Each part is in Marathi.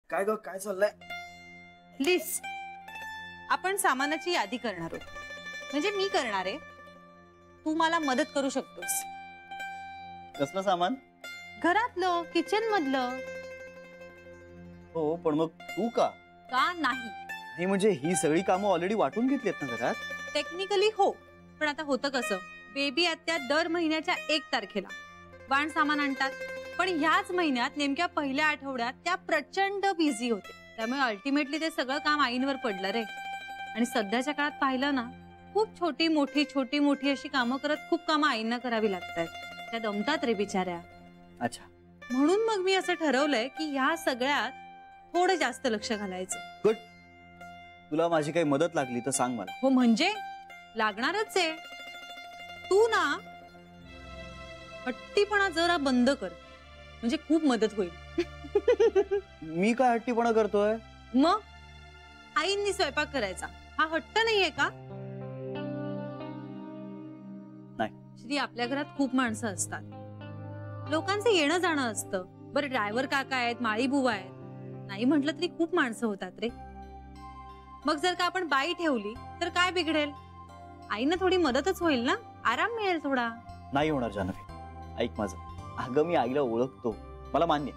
काय ग, काय चाललंय? लिस्ट. आपण सामानाची यादी करणार आहोत. म्हणजे मी करणार आहे, तू मला मदत करू शकतोस. कसलं सामान? घरातलं, किचन मधलं. हो, पण मग तू का? का नाही? हे म्हणजे ही सगळी कामं ऑलरेडी वाटून घेतली आहेत ना घरात? टेक्निकली हो, पण आता होतं कसं, बेबी आत्या दर महिन्याच्या 1 तारखेला वाण सामान आणतात, पण ह्याच महिन्यात नेमक्या पहिल्या आठवड्यात त्या प्रचंड बिझी होते. त्यामुळे अल्टिमेटली ते सगळं काम आईंवर पडलं रे. आणि सध्याच्या काळात पाहिलं ना, खूप छोटी मोठी अशी कामं करत खूप कामं आईंना करावी लागतात. त्या दमतात रे बिचाऱ्या. अच्छा, म्हणून मग मी असं ठरवलंय की ह्या सगळ्यात थोडं जास्त लक्ष घालायचं. गुड. तुला माझी काही मदत लागली तर सांग मला. हो, म्हणजे लागणारच आहे. तू ना हट्टीपणा जरा बंद कर, म्हणजे खूप मदत होईल. मी काय हट्टीपणा करतोय? मग आईंनी स्वयंपाक करायचा हा हट्ट नाहीये का? नाही. श्री, आपल्या घरात खूप माणसं असतात, लोकांचं येणं जाणं असतं. बरं, ड्रायव्हर काका आहेत, माळी बुवा आहेत, नाही म्हटलं तरी खूप माणसं होतात रे. मग जर का आपण बाई ठेवली तर काय बिघडेल? आईना थोडी मदतच होईल ना, आराम मिळेल थोडा. नाही होणार जानवी, ऐक माझं. अगं मी आईला ओळखतो, मला मान्य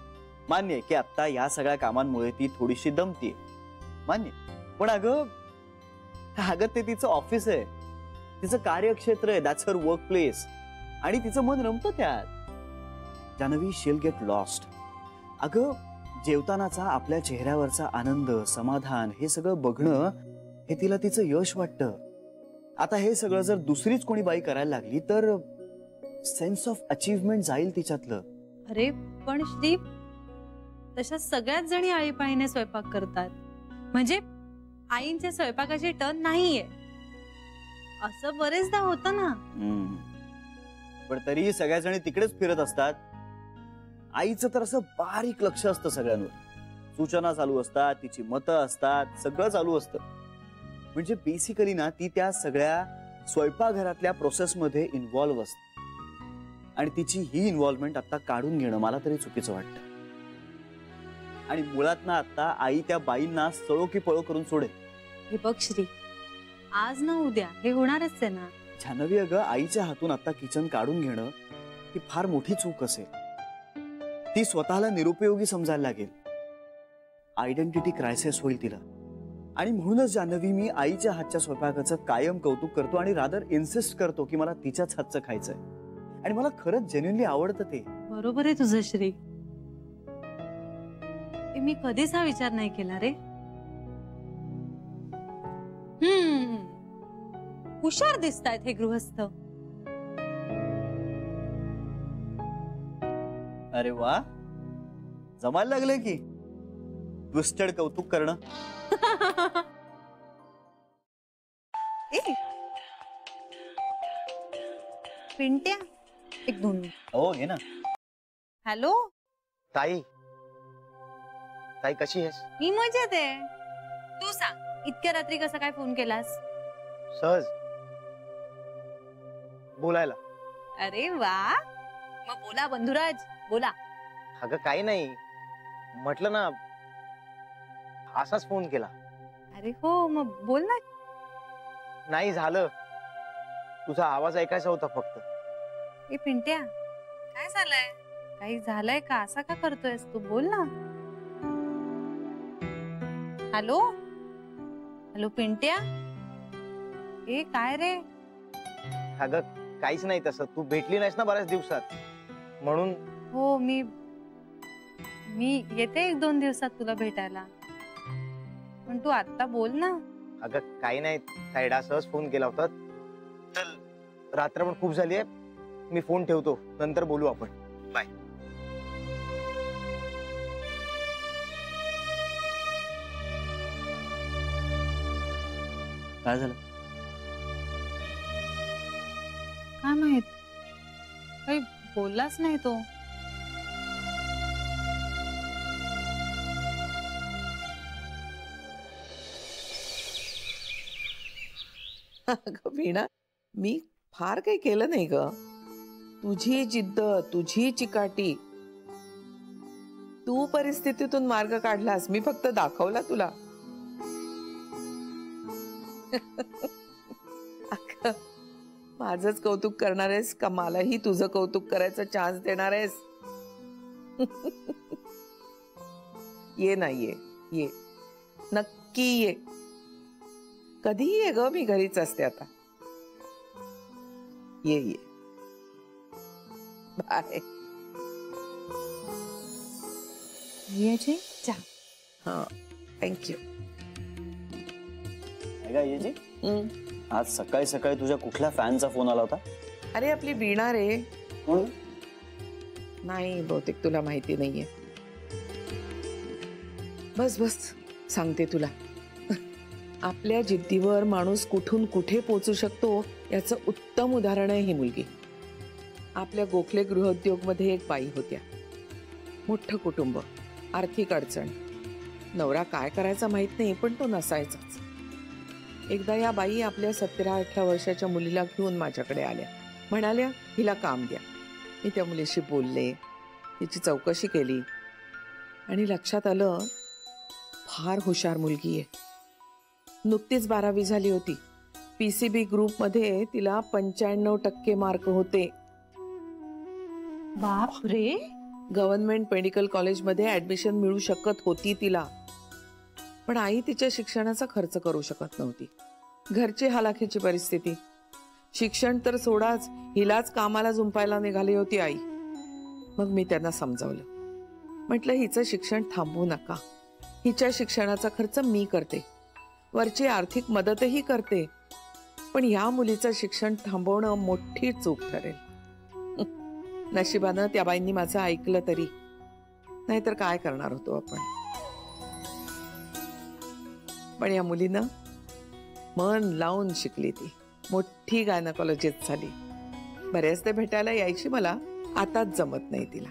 आहे की आता या सगळ्या कामांमुळे ती थोडीशी दमतीये, मान्य. पण अगं ते तिचं ऑफिस आहे, तिचं कार्यक्षेत्र आहे, दॅट्स हर वर्क प्लेस, आणि तिचं मन रमतं त्यात. Janvi, she'll get lost. अगं जेवतानाचा आपल्या चेहऱ्यावरचा आनंद, समाधान हे सगळं बघणं हे तिला तिचं यश वाटतं. आता हे सगळं जर दुसरीच कोणी बाई करायला लागली तर सेन्स ऑफ अचीवमेंट जाईल तिच्यातलं. अरे पण श्री, तशा सगळ्याच जणी आळीपाळीने स्वयंपाक करतात, म्हणजे आईंच्या स्वयंपाकाची टर्न नाहीये असं बरेचदा होतं ना. पण तरीही सगळ्या जणी तिकडेच फिरत असतात. आईचं तर असं बारीक लक्ष असतं सगळ्यांवर, सूचना चालू असतात, तिची मतं असतात, सगळं चालू असतं. म्हणजे बेसिकली ना ती त्या सगळ्या स्वयंपाकघरातल्या प्रोसेसमध्ये इन्व्हॉल्व्ह असते. आणि तिची ही इन्व्हॉल्वमेंट आता काढून घेणं मला तरी चुकीचं वाटतं. आणि मुळात ना आता आई त्या बाईंना सळो की पळो करून सोडेल. हे बघ श्री, आज ना उद्या हे होणारच आहे ना. जानवी, अगं आईच्या हातून आता किचन काढून घेणं ही फार मोठी चूक असेल. ती स्वतःला निरुपयोगी समजायला लागेल, आयडेंटिटी क्रायसिस होईल तिला. आणि म्हणूनच जानवी, मी आईच्या हातच्या स्वयंपाकाचं कायम कौतुक करतो आणि रादर इन्सिस्ट करतो की मला तिच्याच हातचं खायचंय. आणि मला खरंच जेन्युइनली आवडतं ते. बरोबर आहे तुझं श्री, मी कधीच हा विचार नाही केला रे. हुशार दिसतायत हे गृहस्थ. अरे वा, जमायला लागले की ट्विस्टेड कौतुक करणं. पिंट्या, एक 2 मिनिट. हो, घे ना. हॅलो ताई, ताई कशी आहेस? मी मजेत आहे. तू सांग, इतक्या रात्री कसा काय फोन केलास? सहज बोलायला. अरे वा, मग बोला बंधुराज, बोला. अगं काही नाही, म्हटलं ना असाच फोन केला. अरे हो, मग बोल ना. नाही झालं, तुझा आवाज ऐकायचा होता फक्त. ए पिंट्या, काय झालंय? काही झालंय का? असा का करतोयस तू? बोल ना. हॅलो हॅलो पिंट्या, ए काय रे? अगं काहीच नाही तसं, तू भेटली नाहीस ना बऱ्याच दिवसात, म्हणून. हो, मी येते 1-2 दिवसात तुला भेटायला, पण तू आता बोल ना. अगं काही नाही, ताईडा सहज फोन केला होता. चल, रात्र पण खूप झाली आहे, मी फोन ठेवतो, नंतर बोलू आपण. बाय. काय झालं? काय माहित, काही बोललाच नाही तो. अगं वीणा, मी फार काही केलं नाही ग. तुझी जिद्द, तुझी चिकाटी, तू परिस्थितीतून मार्ग काढलास, मी फक्त दाखवला तुला. अगं, माझंच कौतुक करणार आहेस का मलाही तुझं कौतुक करायचं चान्स देणार आहेस? ये ना, ये नक्की ये. कधीही ये ग, मी घरीच असते आता. ये बाय. चहा. हा, थँक्यू. येजी, आज सकाळी सकाळी तुझ्या कुठल्या फॅनचा फोन आला होता? अरे आपली वीणा रे. कोण? नाही, बहुतेक तुला माहिती नाहीये. बस सांगते तुला. आपल्या जिद्दीवर माणूस कुठून कुठे पोहोचू शकतो याचं उत्तम उदाहरण आहे ही मुलगी. आपल्या गोखले गृहोद्योग मध्ये एक बाई होत्या. मोठं कुटुंब, आर्थिक अडचण. नवरा काय करायचा माहित नाही, पण तो नसायचाच. एकदा या बाई आपल्या 17-18 वर्षाच्या मुलीला घेऊन माझ्याकडे आल्या. म्हणाल्या, हिला काम द्या. मी त्या मुलीशी बोलले, तिची चौकशी केली आणि लक्षात आलं, फार हुशार मुलगी आहे. नुकतीच 12वी झाली होती. PCB ग्रुप मध्ये तिला 95% मार्क होते. बाप रे. गव्हर्नमेंट मेडिकल कॉलेजमध्ये ऍडमिशन मिळू शकत होती तिला. पण आई तिच्या शिक्षणाचा खर्च करू शकत नव्हती. घरची हलाखीची परिस्थिती. शिक्षण तर सोडाच, हिलाच कामाला जुंपायला निघाली होती आई. मग मी त्यांना समजावलं. म्हटलं, हिचं शिक्षण थांबवू नका. हिच्या शिक्षणाचा खर्च मी करते, वरची आर्थिक मदतही करते. पण ह्या मुलीचं शिक्षण थांबवणं मोठी चूक ठरेल. नशिबानं त्या बाईंनी माझं ऐकलं तरी, नाहीतर काय करणार होतो आपण. पण या मुलीनं मन लावून शिकली. ती मोठी गायनकॉलॉजिस्ट झाली. बऱ्याचदा भेटायला यायची मला, आताच जमत नाही तिला.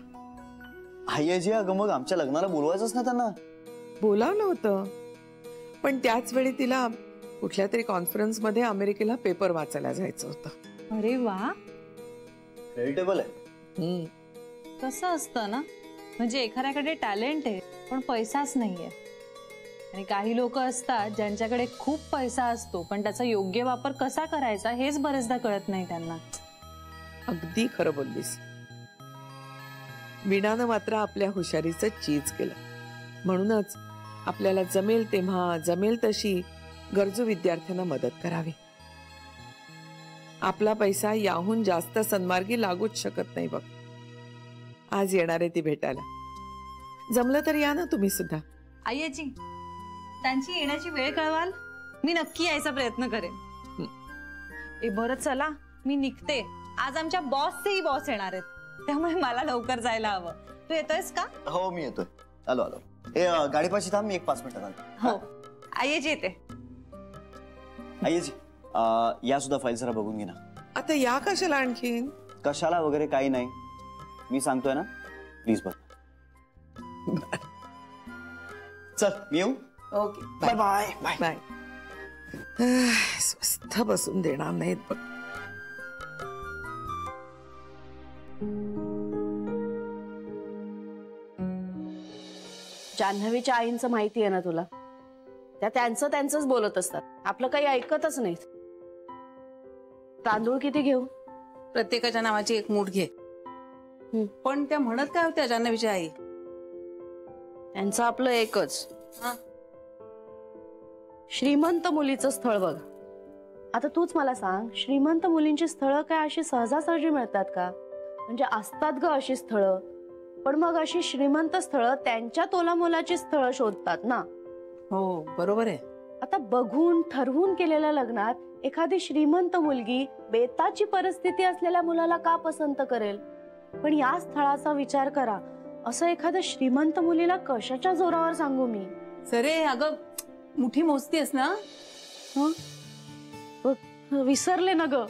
आयजी, अगं मग आमच्या लग्नाला बोलवायचंच ना त्यांना. बोलावलं होतं, पण त्याच वेळी तिला कुठल्या तरी कॉन्फरन्स मध्ये अमेरिकेला पेपर वाचायला जायचं होतं. अरे वा. क्रेडिटेबल आहे. कसं असतं ना, म्हणजे एखाद्याकडे टॅलेंट आहे पण पैसाच नाहीये. आणि काही लोक असतात ज्यांच्याकडे खूप पैसा असतो पण त्याचा योग्य वापर कसा करायचा हेच बरेचदा कळत नाही त्यांना. अगदी खरं बोललीस. वीणानं मात्र आपल्या हुशारीचं चीज केलं. म्हणूनच आपल्याला जमेल तेव्हा, जमेल तशी गरजू विद्यार्थ्यांना मदत करावी. आपला पैसा याहून जास्त सन्मार्गी लागूच शकत नाही बघ. आज येणार आहे ती भेटायला. जमलं तर या ना तुम्ही सुद्धा. आईची, त्यांची येण्याची वेळ कळवाल, मी नक्की यायचा प्रयत्न करेन. ए बरं, चला मी निघते. आज आमच्या बॉसचेही बॉस येणार आहेत, त्यामुळे मला लवकर जायला हवं. तू येतोयस का? हो, मी येतोय. आलो. गाडीपाशी थांब, मी 1-5 मिनिटात आलो. हो, आईची येते. आयजी, या सुद्धा फाईल जरा बघून घे ना. आता या कशाला आणखीन? कशाला वगैरे काही नाही, मी सांगतोय ना, प्लीज बघ. चल, मी येऊ. Okay, bye bye bye bye. स्वस्थ बसून देणार नाहीत बघ. जान्हवीच्या आईंचं माहिती आहे ना तुला. त्या त्यांचंच बोलत असतात, आपलं काही ऐकतच नाहीत. तांदूळ किती घेऊ? प्रत्येकाच्या नावाची एक मूठ घे. पण त्या म्हणत काय होत्या जान्हवीच्या आई? त्यांचं आपलं एकच, श्रीमंत मुलीचं स्थळ बघ. आता तूच मला सांग, श्रीमंत मुलींची स्थळं काय अशी सहजासहजी मिळतात का? म्हणजे असतात ग अशी स्थळं, पण मग अशी श्रीमंत स्थळं त्यांच्या तोलामोलाची स्थळं शोधतात ना. हो, बरोबर आहे. आता बघून ठरवून केलेल्या लग्नात एखादी श्रीमंत मुलगी बेताची परिस्थिती असलेल्या मुलाला का पसंत करेल? पण या स्थळाचा विचार करा, असं एखाद्या श्रीमंत मुलीला कशाच्या जोरावर सांगू मी? सरे, अगं मुठी मोजतीस ना? विसरले ना ग,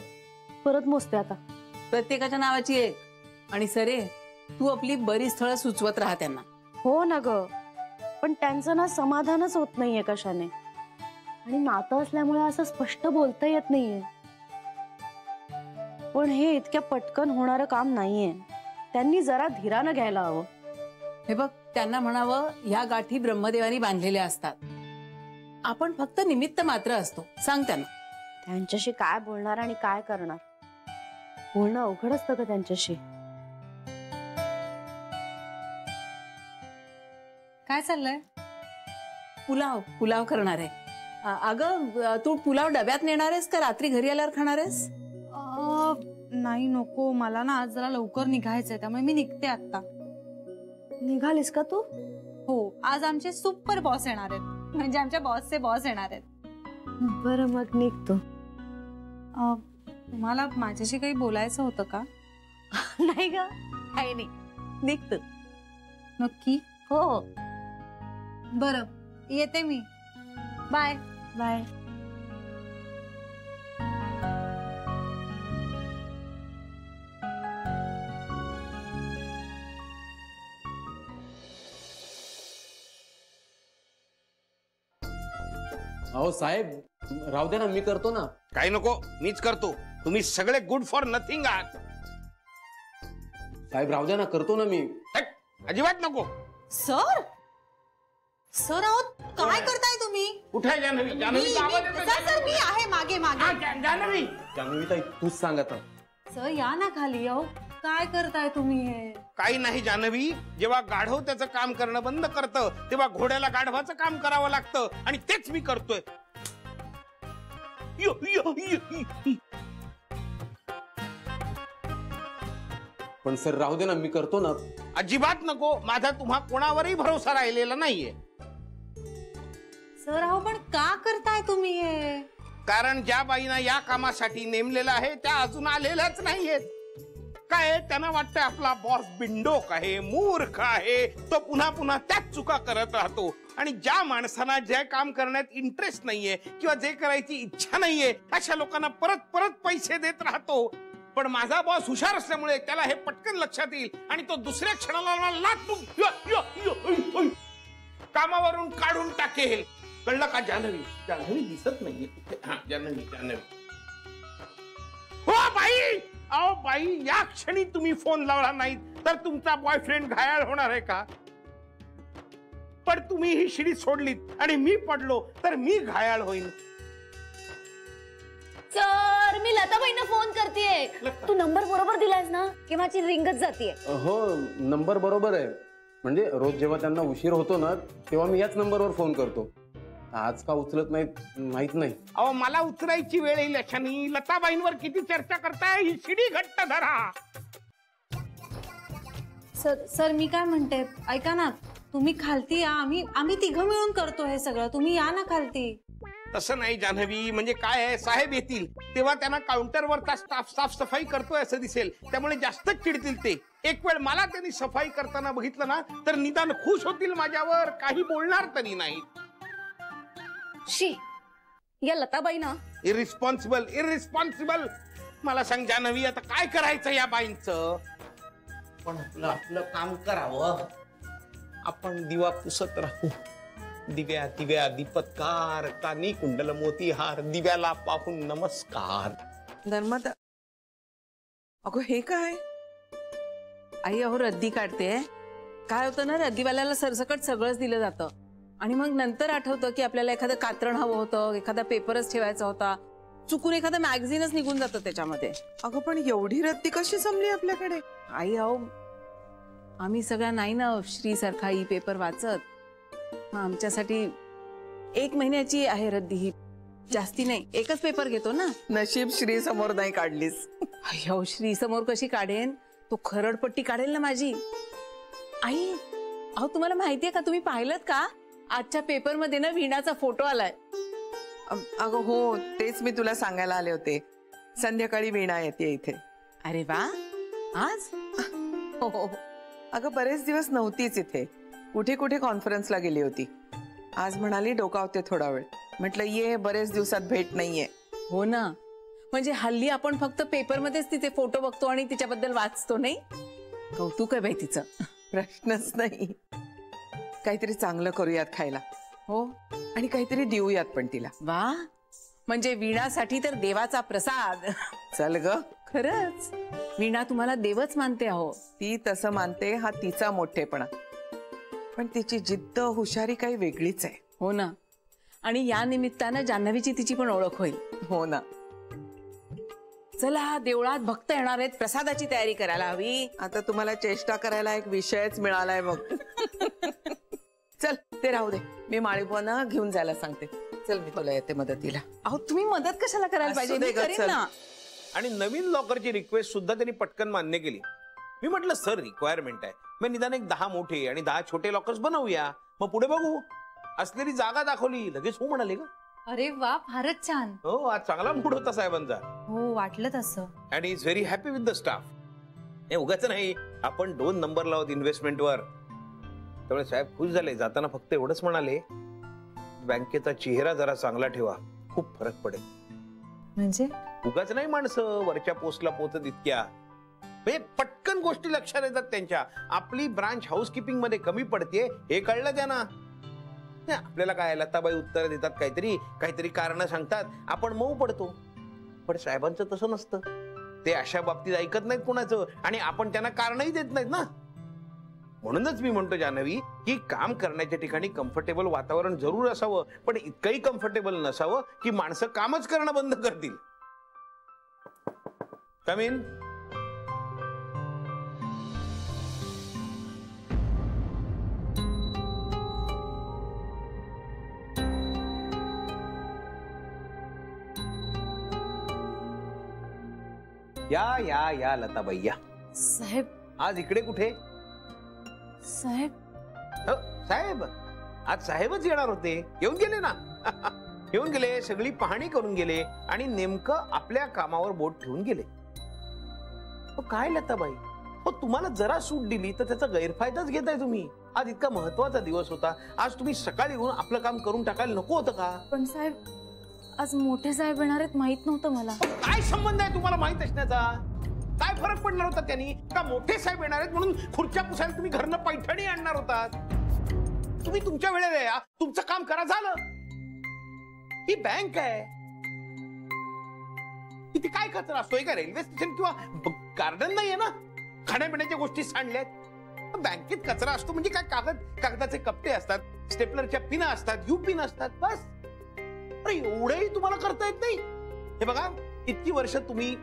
परत मोजते आता. प्रत्येकाच्या नावाची एक. आणि सरे, तू आपली बरी स्थळं सुचवत राहा त्यांना. हो ना ग, पण त्यांचं ना समाधानच होत नाहीये कशाने. आणि नातं असल्यामुळे असं स्पष्ट बोलता येत नाहीये. पण हे इतक्या पटकन होणारं काम नाहीये. त्यांनी जरा धीरानं घ्यायला हवं. हे बघ, त्यांना म्हणावं ह्या गाठी ब्रह्मदेवानी बांधलेल्या असतात. आपण फक्त निमित्त मात्र असतो. सांग त्यांना. त्यांच्याशी काय बोलणार आणि काय करणार? बोलणं अवघड असतं का त्यांच्याशी? काय चाललंय? पुलाव करणार आहे. अगं तू पुलाव डब्यात नेणार आहेस का रात्री घरी आल्यावर खाणार आहेस? नाही नको, मला ना आज जरा लवकर निघायचंय, त्यामुळे मी निघते आता. निघालीस का तू? हो, आज आमचे सुपर बॉस येणार आहेत, म्हणजे आमच्या बॉसचे बॉस येणार आहेत. बरं मग निघतो. तुम्हाला माझ्याशी काही बोलायचं होतं का? नाही ग, काही नाही, निघतो. नक्की? हो. बरं, येते मी. Bye bye. अहो साहेब, राहू दे ना, मी करतो ना. काही नको, मीच करतो. तुम्ही सगळे गुड फॉर नथिंग आहात. साहेब राहू दे ना, करतो ना मी. अजिबात नको. सर. सर आहोत, काय करताय तुम्ही? कुठे जान्हवी? जान्हवीचा आवाज येतोय. सर मी आहे मागे मागे. जान्हवी. जान्हवी ताई, तूच सांग आता. सर या ना खाली. अहो काय करताय तुम्ही हे? काही नाही जान्हवी, जेव्हा गाढव त्याचं काम करणं बंद करतं तेव्हा घोड्याला गाढवाचं काम करावं लागतं, आणि तेच मी करतोय. पण सर राहू दे ना, मी करतो ना. अजिबात नको. माझा तुम्हा कोणावरही भरोसा राहिलेला नाहीये. सर अहो पण का करताय तुम्ही हे? कारण ज्या बाईंना या कामासाठी नेमलेलं आहे त्या अजून आलेल्याच नाहीयेत. काय त्यांना वाटतं आपला बॉस बिंडोक आहे, मूर्ख आहे, तो पुन्हा पुन्हा त्याच चुका करत राहतो. आणि ज्या माणसांना जे काम करण्यात इंटरेस्ट नाहीये किंवा जे करायची इच्छा नाहीये अशा लोकांना परत परत पैसे देत राहतो. पण माझा बॉस हुशार असल्यामुळे त्याला हे पटकन लक्षात येईल आणि तो दुसऱ्या क्षणाला कामावरून काढून टाकेल. कळलं का जान्हवी? जान्हवी दिसत नाहीये. जान्हवी, जान्हवी. हो बाई, अहो बाई, या क्षणी तुम्ही फोन लावला नाही तर तुमचा बॉयफ्रेंड घायाळ होणार आहे का? पण तुम्ही ही शिडी सोडलीत आणि मी पडलो तर मी घायाळ होईन. सर मी लताबाईंना फोन करतेय. तू नंबर बरोबर दिलायस ना की माझी रिंगच जातीये? हो, नंबर बरोबर आहे. म्हणजे रोज जेव्हा त्यांना उशीर होतो ना तेव्हा मी याच नंबरवर फोन करतो. आज का उचलत नाहीत माहित नाही. अहो मला उचलायची वेळ येईल अशानी. लताबाईंवर किती चर्चा करताय? ही शिडी घट्ट धरा. सर मी काय म्हणते, ऐका ना, तुम्ही खालती या. आम्ही तिघं मिळून करतो हे सगळं. तुम्ही या ना खालती. तसं नाही जान्हवी, म्हणजे काय आहे, साहेब येतील तेव्हा त्यांना काउंटरवरचा स्टाफ साफसफाई करतोय असं दिसेल, त्यामुळे जास्तच चिडतील ते. एक वेळ मला त्यांनी सफाई करताना बघितलं ना तर निदान खुश होतील माझ्यावर, काही बोलणार तरी नाही. शी, या लताबाई ना इररिस्पॉन्सिबल. मला सांग जान्हवी, आता काय करायचं या बाईंचं? पण आपलं काम करावं. आपण दिवा पुसत राहू. दिव्या दिव्या दीपत्कार, कानी कुंडल मोतीहार, दिव्याला पाहून नमस्कार. नर्मदा, अगं हे काय? आई अहो रद्दी काढते. काय होतं ना, रद्दीवाल्याला सरसकट सगळंच दिलं जातं आणि मग नंतर आठवतं की आपल्याला एखादं कात्रण हवं होतं, एखादा पेपरच ठेवायचा होता, चुकून एखादा मॅगझिनच निघून जातं त्याच्यामध्ये. अगं पण एवढी रद्दी कशी जमली आपल्याकडे? आई अहो आम्ही सगळ्या नाही ना श्री सारखा ई पेपर वाचत. आमच्यासाठी 1 महिन्याची आहे रद्दी. ही जास्ती नाही, एकच पेपर घेतो ना. नशीब श्री समोर नाही काढलीस. अहो श्री समोर कशी काढेन? तो खरडपट्टी काढेल ना माझी. आई अहो तुम्हाला माहितीये का, तुम्ही पाहिलत का आजच्या पेपर मध्ये ना वीणाचा फोटो आलाय. अगं हो, तेच मी तुला सांगायला आले होते. संध्याकाळी वीणा येते इथे. अरे वा, आज? हो, अगं बरेच दिवस नव्हतीच इथे, कुठे कुठे कॉन्फरन्सला गेली होती. आज म्हणाली डोकावते थोडा वेळ. म्हटलं ये, बरेच दिवसात भेट नाहीये. हो ना, म्हणजे हल्ली आपण फक्त पेपरमध्येच तिचे फोटो बघतो आणि तिच्याबद्दल वाचतो, नाही? कौतुक आहे बाई तिचं. प्रश्नच नाही. काहीतरी चांगलं करूयात खायला. हो, आणि काहीतरी देऊयात पण तिला. वा, म्हणजे वीणासाठी तर देवाचा प्रसाद. चल ग. खरंच वीणा तुम्हाला देवच मानते. अहो ती तसं मानते, हा तिचा मोठेपणा. पण तिची जिद्द हुशारी काही वेगळीच आहे. हो ना. आणि या निमित्तानं जान्हवीची तिची पण ओळख होईल. हो ना. चला, देवळात भक्त येणार आहेत, प्रसादाची तयारी करायला हवी. आता तुम्हाला चेष्टा करायला एक विषयच मिळालाय मग. चल ते राहू दे, मी माळीबुवांना घेऊन जायला सांगते. चल मी तुला येते मदतीला. अहो तुम्ही मदत कशाला करायला पाहिजे, असू दे मी ग, करीन चल. ना. आणि नवीन लॉकरची रिक्वेस्ट सुद्धा त्यांनी पटकन मान्य केली. मी म्हटलं सर रिक्वायरमेंट आहे, मग निदान एक 10 मोठे आणि 10 छोटे लॉकर्स बनवूया, मग पुढे बघू. असलेली जागा दाखवली, लगेच हो म्हणाले ग. अरे वा, फारच छान. हो, आज चांगला मूड होता साहेबांचा. हो, वाटलं तसं. And is very happy with the staff. हे उगाच नाही, आपण 2 नंबर लावत इन्व्हेस्टमेंटवर. त्यामुळे साहेब खुश झाले. जाताना फक्त एवढंच म्हणाले, बँकेचा चेहरा जरा चांगला ठेवा, खूप फरक पडेल. म्हणजे उगाच नाही माणसं वरच्या पोस्टला पोहोचत इतक्या. म्हणजे पटकन गोष्टी लक्षात येतात त्यांच्या. आपली ब्रांच हाऊसकीपिंग मध्ये कमी पडते हे कळलं त्यांना. आपल्याला काय लताबाई उत्तर देतात, काहीतरी कारण सांगतात, आपण मऊ पडतो. पण साहेबांचं तसं नसतं. ते अशा बाबतीत ऐकत नाहीत कोणाचं, आणि आपण त्यांना कारणही देत नाहीत ना. म्हणूनच मी म्हणतो जान्हवी की काम करण्याच्या ठिकाणी कम्फर्टेबल वातावरण जरूर असावं, पण इतकंही कम्फर्टेबल नसावं की माणसं कामच करणं बंद करतील. कम इन. या या या लताबाई या. साहेब. आज इकडे कुठे? साहेब. हो, साहेब आज साहेबच येणार होते, येऊन गेले ना. येऊन गेले, सगळी पाहणी करून गेले आणि नेमकं आपल्या कामावर बोट ठेवून गेले. काय लताबाई, हो तुम्हाला जरा सूट दिली तर त्याचा गैरफायदाच घेताय तुम्ही. आज इतका महत्वाचा दिवस होता, आज तुम्ही सकाळी येऊन आपलं काम करून टाकायला नको होतं का? पण साहेब, आज मोठे साहेब येणार आहेत माहित नव्हतं मला. काय संबंध आहे तुम्हाला माहित असण्याचा? काय फरक पडणार होता त्यांनी? का मोठे साहेब येणार आहेत म्हणून खुर्च्या पुसायला तुम्ही घरनं पैठणी आणणार होतात? तुम्ही तुमच्या वेळेला या, तुमचं काम करा, झालं. ही बँक आहे, किती काय कचरा असतोय का? रेल्वे स्टेशन किंवा गार्डन नाहीये ना, खाण्यापिण्याच्या गोष्टी सांडल्यात. बँकेत कचरा असतो म्हणजे काय? कागदाचे कप्पे असतात, स्टेपलरच्या पिना असतात, यू पिन असतात, बस. अरे एवढंही तुम्हाला करता येत नाही? हे बघा, इतकी वर्ष तुम्ही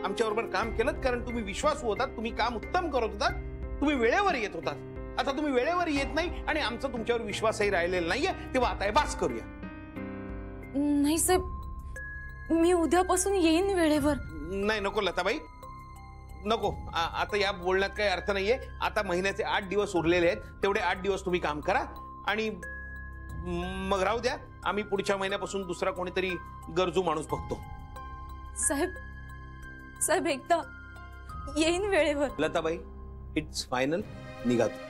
आमच्या बरोबर काम केलं कारण तुम्ही विश्वासू होतात, तुम्ही काम उत्तम करत होतात, तुम्ही वेळेवर येत होतात. आता तुम्ही वेळेवर येत नाही आणि आमचा तुमच्यावर विश्वासही राहिलेला नाहीये, तेव्हा आता हे बास करूया. नाही साहेब, मी उद्यापासून येईन वेळेवर. नाही, नको लताबाई, नको. आता या बोलण्यात काही अर्थ नाहीये. आता महिन्याचे 8 दिवस उरलेले आहेत, तेवढे 8 दिवस तुम्ही काम करा आणि मग राहू द्या. आम्ही पुढच्या महिन्यापासून दुसरा कोणीतरी गरजू माणूस बघतो. साहेब, साहेब एकदा येईन वेळेवर. लताबाई, इट्स फायनल, निघा तू.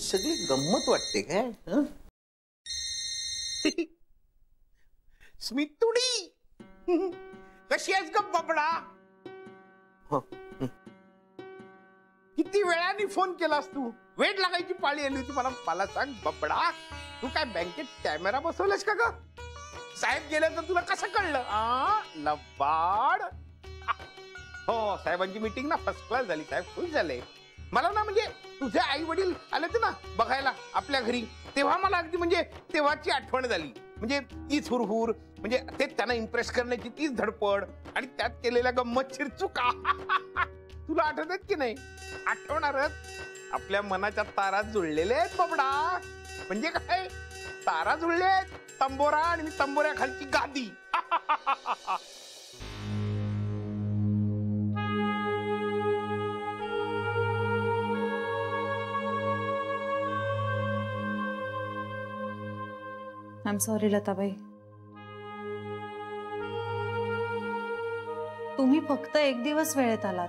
सगळी गंमत वाटते काय? स्मितुडी, कशी आहेस ग बबडा? किती वेळाने फोन केलास तू? वेट लागायची पाळी आली होती मला. मला सांग बबडा, तू काय बँकेत कॅमेरा बसवलास का ग? साहेब गेले तर तुला कसं कळलं? लबाड. हो, साहेबांची मीटिंग ना फर्स्ट क्लास झाली. साहेब खुश झाले. मला ना म्हणजे तुझे आई वडील आले होते ना बघायला आपल्या घरी, तेव्हा मला अगदी म्हणजे तेव्हाची आठवण झाली. म्हणजे तीच हुरहुर, म्हणजे ते त्यांना इम्प्रेस करण्याची तीच धडपड आणि त्यात केलेल्या गंमत चिरचुका. तुला आठवतात की नाही? आठवणारच. आपल्या मनाच्या तारा जुळलेल्या आहेत बबडा. म्हणजे काय? तारा जुळले आहेत, तंबोरा आणि तंबोऱ्या खालची गादी. I am sorry Latabai. तुम्ही फक्त 1 दिवस वेळेत आलात,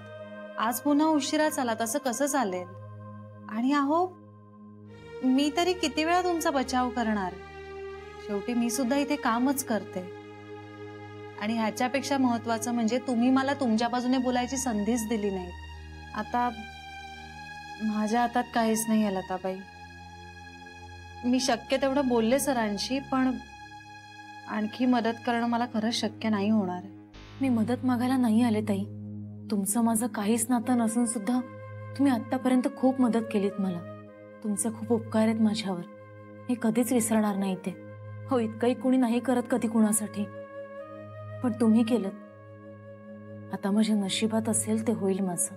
आज पुन्हा उशिराच आलात, असं कसं चालेल? आणि अहो, मी तरी किती वेळा तुमचा बचाव करणार? शेवटी मी सुद्धा इथे कामच करते. आणि ह्याच्यापेक्षा महत्वाचं म्हणजे तुम्ही मला तुमच्या बाजूने बोलायची संधीच दिली नाही. आता माझ्या हातात काहीच नाही आहे लताबाई. मी शक्य तेवढं बोलले सरांशी, पण आणखी मदत करणं मला खरंच शक्य नाही होणार. मी मदत मागायला नाही आले ताई. तुमचं माझं काहीच नातं नसून सुद्धा तुम्ही आत्तापर्यंत खूप मदत केलीत मला. तुमचे खूप उपकार आहेत माझ्यावर. मी कधीच विसरणार नाही ते. हो, इतकंही कुणी नाही करत कधी कुणासाठी, पण तुम्ही केलं. आता माझ्या नशिबात असेल ते होईल माझं.